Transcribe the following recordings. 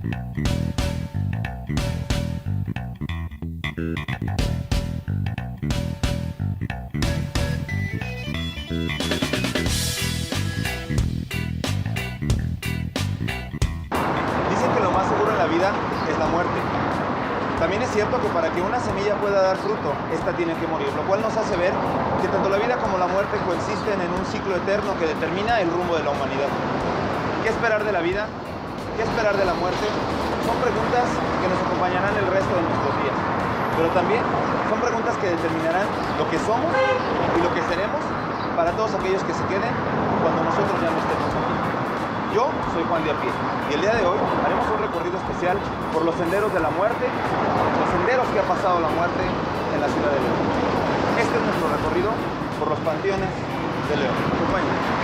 Dicen que lo más seguro en la vida es la muerte. También es cierto que para que una semilla pueda dar fruto, esta tiene que morir, lo cual nos hace ver que tanto la vida como la muerte coexisten en un ciclo eterno que determina el rumbo de la humanidad. ¿Qué esperar de la vida? ¿Qué esperar de la muerte? Son preguntas que nos acompañarán el resto de nuestros días, pero también son preguntas que determinarán lo que somos y lo que seremos para todos aquellos que se queden cuando nosotros ya no estemos aquí. Yo soy Juan de a pie y el día de hoy haremos un recorrido especial por los senderos de la muerte, los senderos que ha pasado la muerte en la ciudad de León. Este es nuestro recorrido por los panteones de León. Acompáñenme.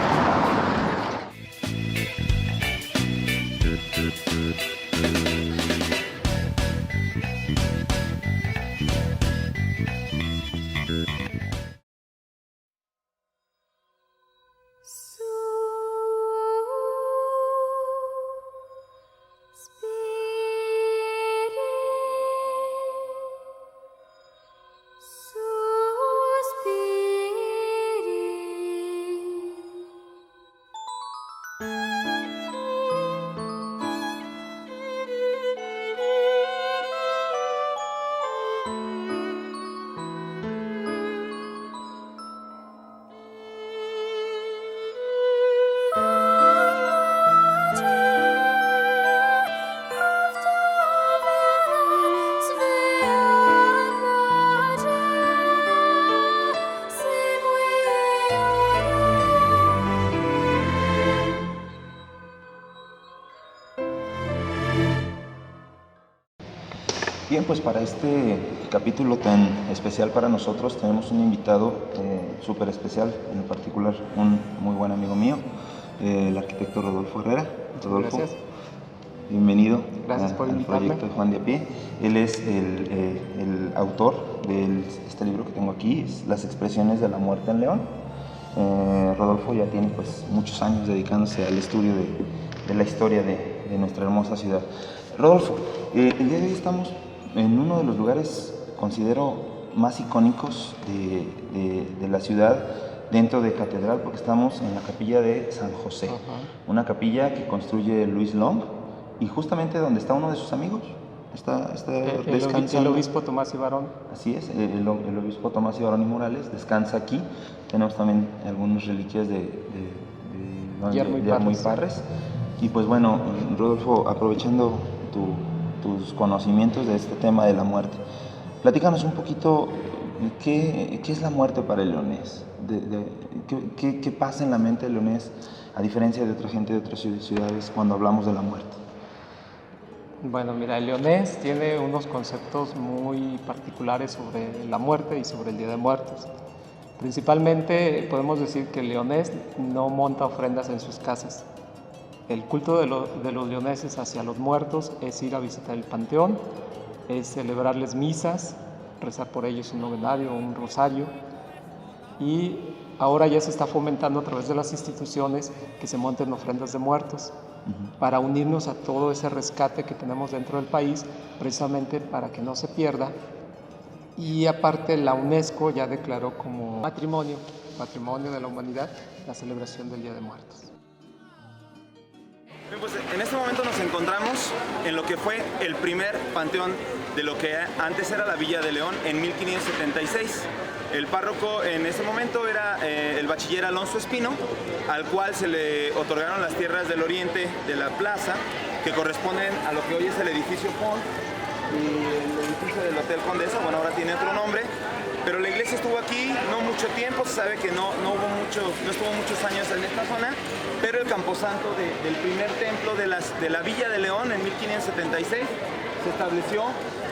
Bien, pues para este capítulo tan especial para nosotros tenemos un invitado súper especial, en particular un muy buen amigo mío, el arquitecto Rodolfo Herrera. Rodolfo, gracias. Bienvenido. Gracias por invitarme. Al proyecto de Juan de a pie. Él es el autor de este libro que tengo aquí, es Las expresiones de la muerte en León. Rodolfo ya tiene pues muchos años dedicándose al estudio de la historia de nuestra hermosa ciudad. Rodolfo, el día de hoy estamos en uno de los lugares, considero, más icónicos de la ciudad, dentro de Catedral, porque estamos en la capilla de San José. Ajá. Una capilla que construye Luis Long, y justamente donde está uno de sus amigos, está descansando. El obispo Tomás Ibarón. Así es, el obispo Tomás Ibarón y Morales descansa aquí. Tenemos también algunas reliquias de Guillermo y Parres. Y pues bueno, Rodolfo, aprovechando tus conocimientos de este tema de la muerte, platícanos un poquito qué es la muerte para el leonés, qué pasa en la mente del leonés a diferencia de otra gente de otras ciudades cuando hablamos de la muerte. Bueno, mira, el leonés tiene unos conceptos muy particulares sobre la muerte y sobre el Día de Muertos. Principalmente podemos decir que el leonés no monta ofrendas en sus casas. El culto de los leoneses hacia los muertos es ir a visitar el panteón, es celebrarles misas, rezar por ellos un novenario, un rosario, y ahora ya se está fomentando a través de las instituciones que se monten ofrendas de muertos para unirnos a todo ese rescate que tenemos dentro del país, precisamente para que no se pierda. Y aparte la UNESCO ya declaró como patrimonio de la humanidad la celebración del Día de Muertos. Bien, pues en este momento nos encontramos en lo que fue el primer panteón de lo que antes era la Villa de León en 1576. El párroco en ese momento era el bachiller Alonso Espino, al cual se le otorgaron las tierras del oriente de la plaza, que corresponden a lo que hoy es el edificio Pont y el edificio del Hotel Condesa. Bueno, ahora tiene otro nombre, pero la iglesia estuvo aquí no mucho tiempo. Se sabe que no estuvo muchos años en esta zona, pero el camposanto del primer templo de la Villa de León en 1576 se estableció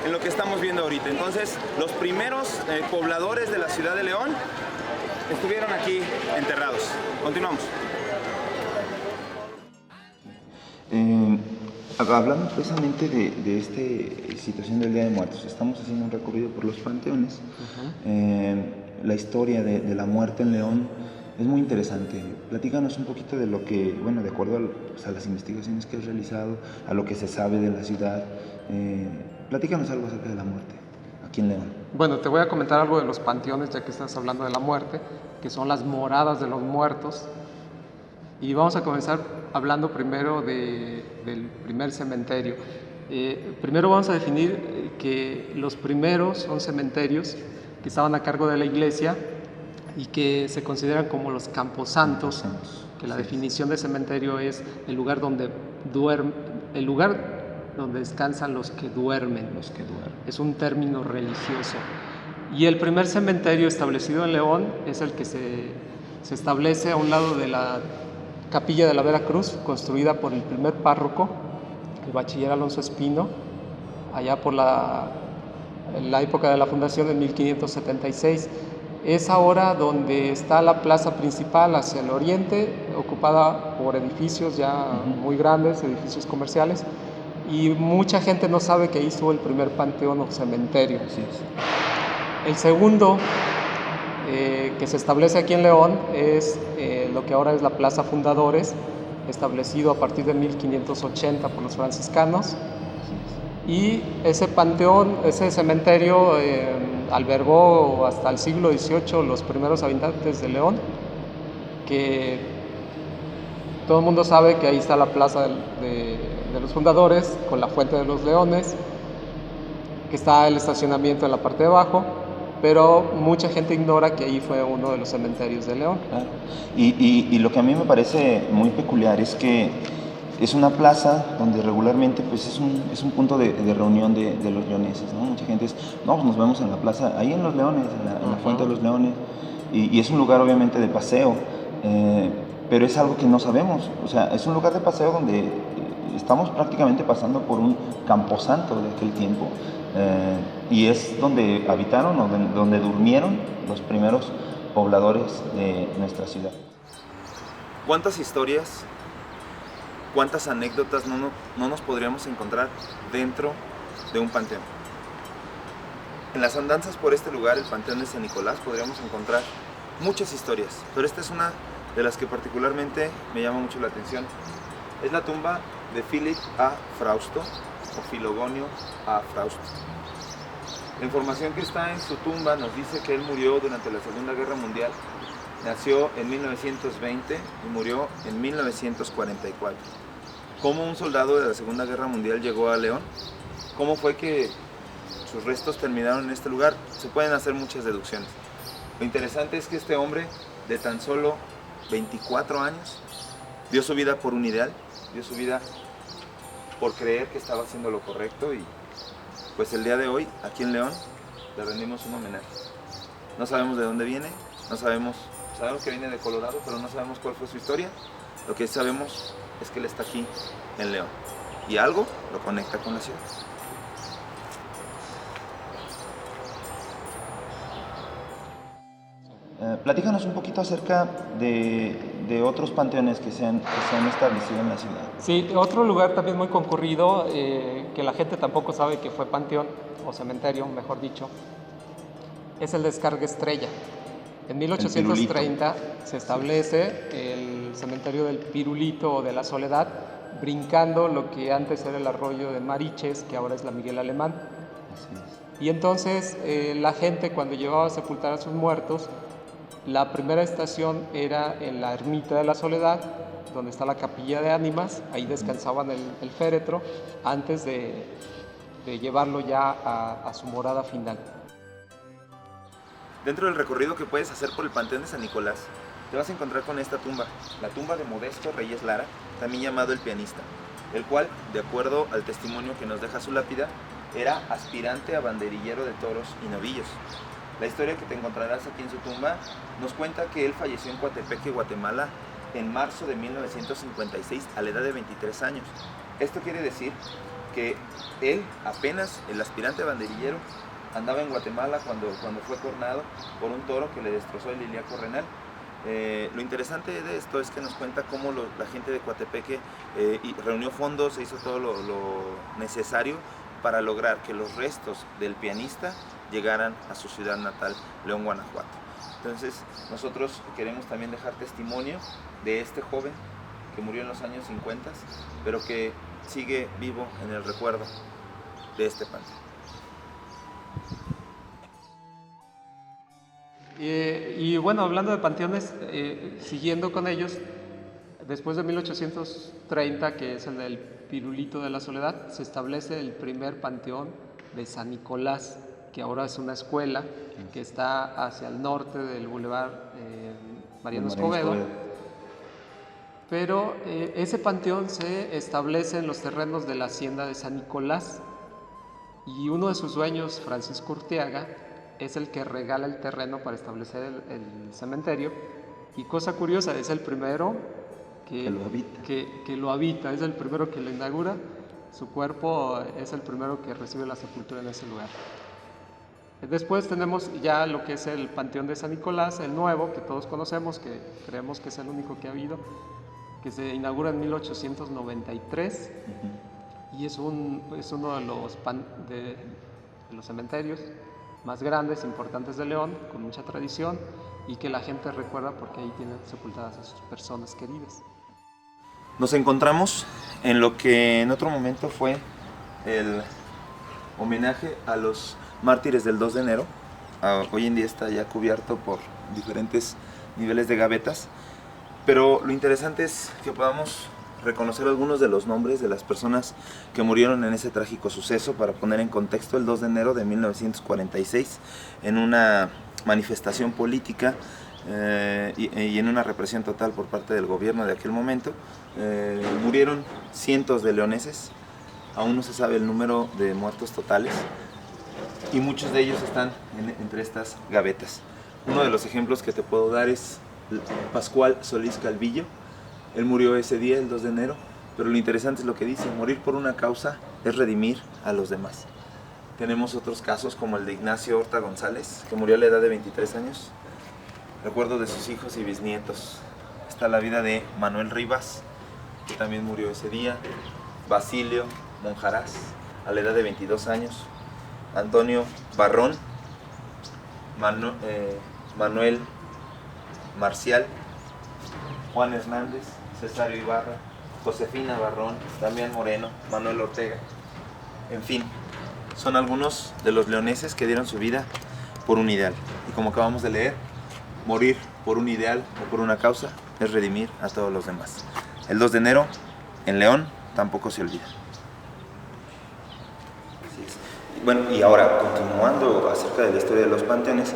en lo que estamos viendo ahorita. Entonces, los primeros pobladores de la ciudad de León estuvieron aquí enterrados. Continuamos. Hablando precisamente de esta situación del Día de Muertos, estamos haciendo un recorrido por los panteones. La historia de la muerte en León Es muy interesante. Platícanos un poquito de lo que, bueno, de acuerdo a las investigaciones que has realizado, a lo que se sabe de la ciudad. Platícanos algo acerca de la muerte aquí en León. Bueno, te voy a comentar algo de los panteones, ya que estás hablando de la muerte, que son las moradas de los muertos. Y vamos a comenzar hablando primero del primer cementerio. Primero vamos a definir que los primeros son cementerios que estaban a cargo de la iglesia y que se consideran como los camposantos, que la definición de cementerio es el lugar donde descansan los que duermen. Es un término religioso. Y el primer cementerio establecido en León es el que se establece a un lado de la Capilla de la Veracruz, construida por el primer párroco, el bachiller Alonso Espino, allá por la época de la fundación en 1576. Es ahora donde está la plaza principal hacia el oriente, ocupada por edificios ya muy grandes, edificios comerciales, y mucha gente no sabe que ahí estuvo el primer panteón o cementerio. Así es. El segundo que se establece aquí en León es lo que ahora es la Plaza Fundadores, establecido a partir de 1580 por los franciscanos. Y ese panteón, ese cementerio albergó hasta el siglo XVIII los primeros habitantes de León, que todo el mundo sabe que ahí está la Plaza de los Fundadores con la Fuente de los Leones, que está el estacionamiento en la parte de abajo, pero mucha gente ignora que ahí fue uno de los cementerios de León. Claro. Y lo que a mí me parece muy peculiar es que es una plaza donde regularmente pues es un punto de reunión de los leoneses, ¿no? Mucha gente pues nos vemos en la plaza, ahí en Los Leones, en la Fuente de los Leones, y es un lugar obviamente de paseo, pero es algo que no sabemos, o sea, es un lugar de paseo donde estamos prácticamente pasando por un camposanto de aquel tiempo, y es donde habitaron o donde durmieron los primeros pobladores de nuestra ciudad. ¿Cuántas historias, cuántas anécdotas no nos podríamos encontrar dentro de un panteón? En las andanzas por este lugar, el Panteón de San Nicolás, podríamos encontrar muchas historias, pero esta es una de las que particularmente me llama mucho la atención. Es la tumba de Philip A. Frausto, o Filogonio A. Frausto. La información que está en su tumba nos dice que él murió durante la Segunda Guerra Mundial. Nació en 1920 y murió en 1944. ¿Cómo un soldado de la Segunda Guerra Mundial llegó a León? ¿Cómo fue que sus restos terminaron en este lugar? Se pueden hacer muchas deducciones. Lo interesante es que este hombre, de tan solo 24 años, dio su vida por un ideal, dio su vida por creer que estaba haciendo lo correcto, y pues el día de hoy, aquí en León, le rendimos un homenaje. No sabemos de dónde viene, sabemos que viene de Colorado, pero no sabemos cuál fue su historia. Lo que sabemos es que él está aquí en León, y algo lo conecta con la ciudad. Platícanos un poquito acerca de otros panteones que se han establecido en la ciudad. Sí, otro lugar también muy concurrido, que la gente tampoco sabe que fue panteón, o cementerio, mejor dicho, es el Descarga Estrella. En 1830 se establece el cementerio del Pirulito o de la Soledad, brincando lo que antes era el arroyo de Mariches, que ahora es la Miguel Alemán. Así es. Y entonces la gente, cuando llevaba a sepultar a sus muertos, la primera estación era en la Ermita de la Soledad, donde está la Capilla de Ánimas. Ahí descansaban el féretro antes de llevarlo ya a su morada final. Dentro del recorrido que puedes hacer por el Panteón de San Nicolás, te vas a encontrar con esta tumba, la tumba de Modesto Reyes Lara, también llamado el pianista, el cual, de acuerdo al testimonio que nos deja su lápida, era aspirante a banderillero de toros y novillos. La historia que te encontrarás aquí en su tumba nos cuenta que él falleció en Coatepeque, Guatemala, en marzo de 1956, a la edad de 23 años. Esto quiere decir que él, apenas el aspirante a banderillero, andaba en Guatemala cuando fue cornado por un toro que le destrozó el ilíaco renal. Lo interesante de esto es que nos cuenta cómo la gente de Coatepeque reunió fondos, se hizo todo lo necesario para lograr que los restos del pianista llegaran a su ciudad natal, León, Guanajuato. Entonces nosotros queremos también dejar testimonio de este joven que murió en los años 50, pero que sigue vivo en el recuerdo de este panteón. Y bueno, hablando de panteones, siguiendo con ellos, después de 1830, que es el del Pirulito de la Soledad, se establece el primer panteón de San Nicolás, que ahora es una escuela que está hacia el norte del Boulevard Mariano Escobedo. Pero ese panteón se establece en los terrenos de la hacienda de San Nicolás, y uno de sus dueños, Francisco Urteaga, es el que regala el terreno para establecer el cementerio. Y cosa curiosa, es el primero que lo habita, es el primero que lo inaugura. Su cuerpo es el primero que recibe la sepultura en ese lugar. Después tenemos ya lo que es el Panteón de San Nicolás, el nuevo, que todos conocemos, que creemos que es el único que ha habido, que se inaugura en 1893. Y es uno de los cementerios más grandes, importantes de León, con mucha tradición, y que la gente recuerda porque ahí tienen sepultadas a sus personas queridas. Nos encontramos en lo que en otro momento fue el homenaje a los mártires del 2 de enero. Hoy en día está ya cubierto por diferentes niveles de gavetas, pero lo interesante es que podamos reconocer algunos de los nombres de las personas que murieron en ese trágico suceso. Para poner en contexto, el 2 de enero de 1946, en una manifestación política y en una represión total por parte del gobierno de aquel momento, murieron cientos de leoneses. Aún no se sabe el número de muertos totales, y muchos de ellos están entre estas gavetas. Uno de los ejemplos que te puedo dar es Pascual Solís Calvillo. Él murió ese día, el 2 de enero, pero lo interesante es lo que dice: morir por una causa es redimir a los demás. Tenemos otros casos como el de Ignacio Horta González, que murió a la edad de 23 años. Recuerdo de sus hijos y bisnietos. Está la vida de Manuel Rivas, que también murió ese día. Basilio Monjarás, a la edad de 22 años. Antonio Barrón, Manuel Marcial, Juan Hernández, Cesario Ibarra, Josefina Barrón, Damián Moreno, Manuel Ortega. En fin, son algunos de los leoneses que dieron su vida por un ideal. Y como acabamos de leer, morir por un ideal o por una causa es redimir a todos los demás. El 2 de enero, en León, tampoco se olvida. Así es. Bueno, y ahora, continuando acerca de la historia de los panteones,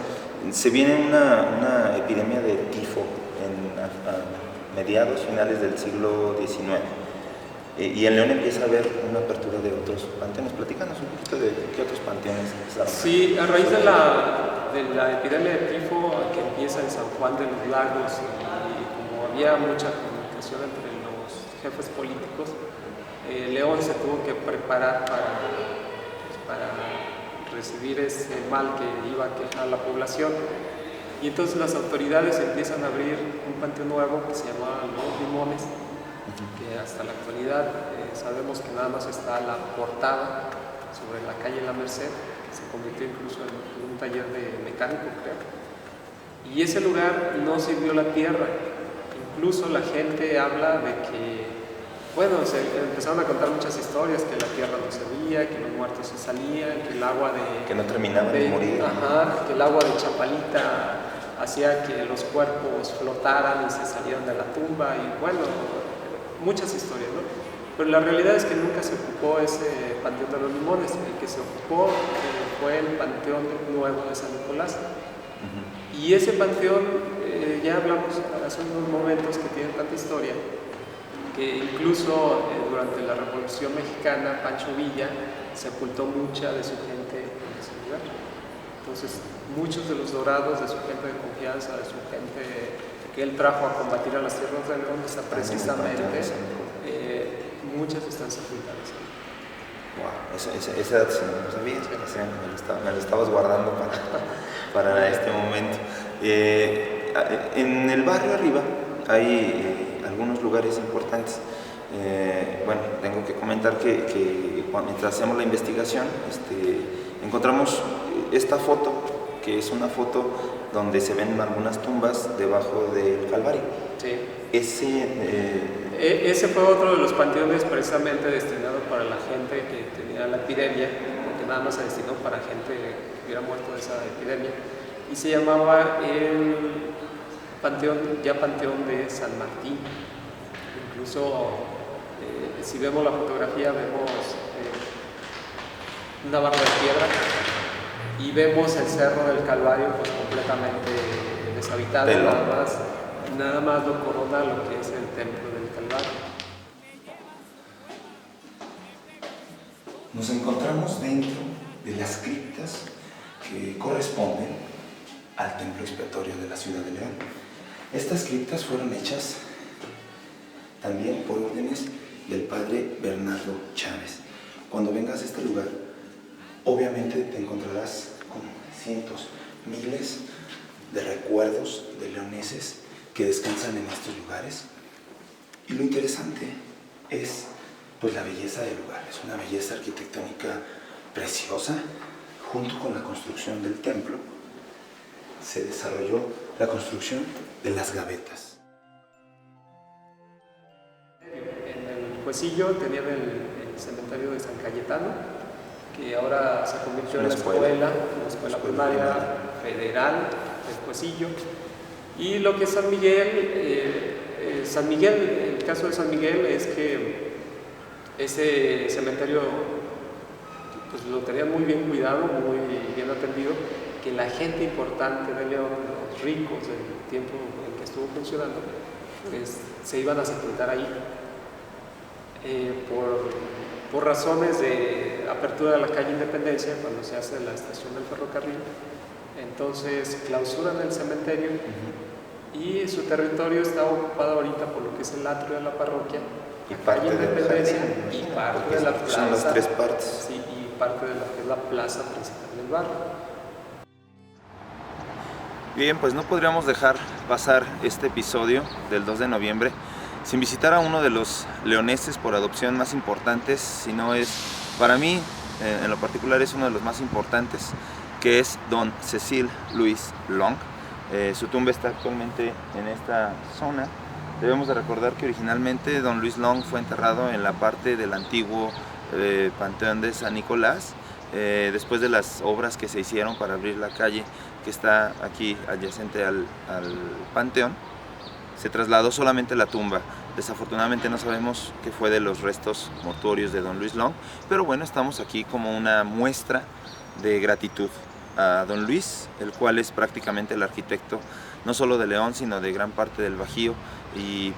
se viene una epidemia de tifo a mediados, finales del siglo XIX. Y en León empieza a haber una apertura de otros panteones. Platícanos un poquito de qué otros panteones empezaron. Sí, a raíz de la epidemia de tifo que empieza en San Juan de los Lagos, y como había mucha comunicación entre los jefes políticos, León se tuvo que preparar para recibir ese mal que iba a quejar a la población. Y entonces las autoridades empiezan a abrir un panteón nuevo que se llama Los Limones, que hasta la actualidad sabemos que nada más está la portada sobre la calle La Merced, que se convirtió incluso en un taller de mecánico, creo. Y ese lugar no sirvió la tierra. Incluso la gente habla de que, bueno, se empezaron a contar muchas historias, que la tierra no servía, que los muertos se salían, que el agua que no terminaban de morir. Ajá, que el agua de Chapalita hacía que los cuerpos flotaran y se salieran de la tumba, y bueno, muchas historias, ¿no? Pero la realidad es que nunca se ocupó ese Panteón de los Limones. El que se ocupó fue el Panteón Nuevo de San Nicolás. Y ese panteón, ya hablamos hace unos momentos, que tiene tanta historia, que incluso durante la Revolución Mexicana, Pancho Villa sepultó mucha de su gente en ese lugar. Entonces, muchos de los dorados de su gente de confianza, de su gente que él trajo a combatir a las tierras de León, está precisamente, muchas están sepultadas. Wow, esa dato no lo sabía, me lo estabas guardando para este momento. En el barrio arriba hay algunos lugares importantes. Bueno, tengo que comentar que mientras hacemos la investigación, encontramos esta foto que es una foto donde se ven algunas tumbas debajo del Calvario. Sí. Ese fue otro de los panteones precisamente destinado para la gente que tenía la epidemia, porque nada más se destinó para gente que hubiera muerto de esa epidemia, y se llamaba el Panteón de San Martín. Incluso si vemos la fotografía vemos una barra de piedra y vemos el Cerro del Calvario pues completamente deshabitado, nada más lo corona lo que es el Templo del Calvario. Nos encontramos dentro de las criptas que corresponden al templo expiatorio de la ciudad de León. Estas criptas fueron hechas también por órdenes del padre Bernardo Chávez. Cuando vengas a este lugar, obviamente te encontrarás con cientos, miles de recuerdos de leoneses que descansan en estos lugares. Y lo interesante es pues la belleza del lugar. Es una belleza arquitectónica preciosa. Junto con la construcción del templo se desarrolló la construcción de las gavetas. En el Huesillo tenían el cementerio de San Cayetano, que ahora se convirtió en la escuela primaria federal del Huesillo. Y lo que es San Miguel, el caso de San Miguel es que ese cementerio pues lo tenían muy bien cuidado, muy bien atendido, que la gente importante de León, los ricos del tiempo en que estuvo funcionando, pues se iban a sepultar ahí. Por razones de apertura de la calle Independencia, cuando se hace la estación del ferrocarril, entonces clausuran el cementerio y su territorio está ocupado ahorita por lo que es el atrio de la parroquia, y parte de Independencia y parte de la plaza. Son las tres partes. Sí, y parte de lo que es la plaza principal del barrio. Bien, pues no podríamos dejar pasar este episodio del 2 de noviembre sin visitar a uno de los leoneses por adopción más importantes, si no es, para mí, en lo particular es uno de los más importantes, que es don Cecil Louis Long. Su tumba está actualmente en esta zona. Debemos de recordar que originalmente don Luis Long fue enterrado en la parte del antiguo Panteón de San Nicolás, después de las obras que se hicieron para abrir la calle que está aquí adyacente al panteón. Se trasladó solamente la tumba. Desafortunadamente no sabemos qué fue de los restos mortuorios de don Luis Long, pero bueno, estamos aquí como una muestra de gratitud a don Luis, el cual es prácticamente el arquitecto no solo de León, sino de gran parte del Bajío,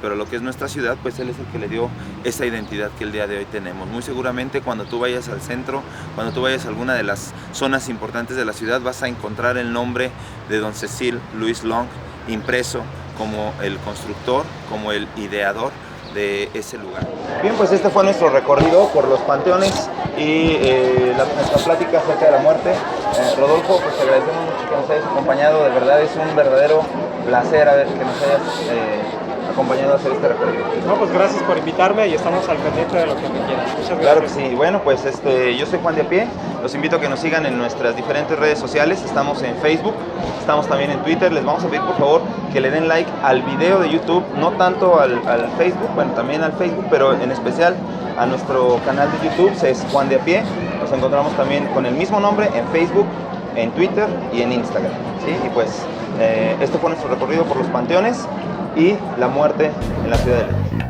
pero lo que es nuestra ciudad, pues él es el que le dio esa identidad que el día de hoy tenemos. Muy seguramente cuando tú vayas al centro, cuando tú vayas a alguna de las zonas importantes de la ciudad, vas a encontrar el nombre de don Cecil Louis Long impreso como el constructor, como el ideador de ese lugar. Bien, pues este fue nuestro recorrido por los panteones y nuestra plática acerca de la muerte. Rodolfo, pues te agradecemos mucho que nos hayas acompañado, de verdad es un verdadero placer que nos hayas acompañado a hacer este recorrido. No, pues gracias por invitarme y estamos al pendiente de lo que me quieran. Muchas gracias. Claro que sí. Bueno, pues yo soy Juan de a pie. Los invito a que nos sigan en nuestras diferentes redes sociales. Estamos en Facebook, estamos también en Twitter. Les vamos a pedir por favor que le den like al video de YouTube, no tanto al Facebook, bueno, también al Facebook, pero en especial a nuestro canal de YouTube, es Juan de a pie. Nos encontramos también con el mismo nombre en Facebook, en Twitter y en Instagram, ¿sí? Y pues este fue nuestro recorrido por los panteones y la muerte en la ciudad de León.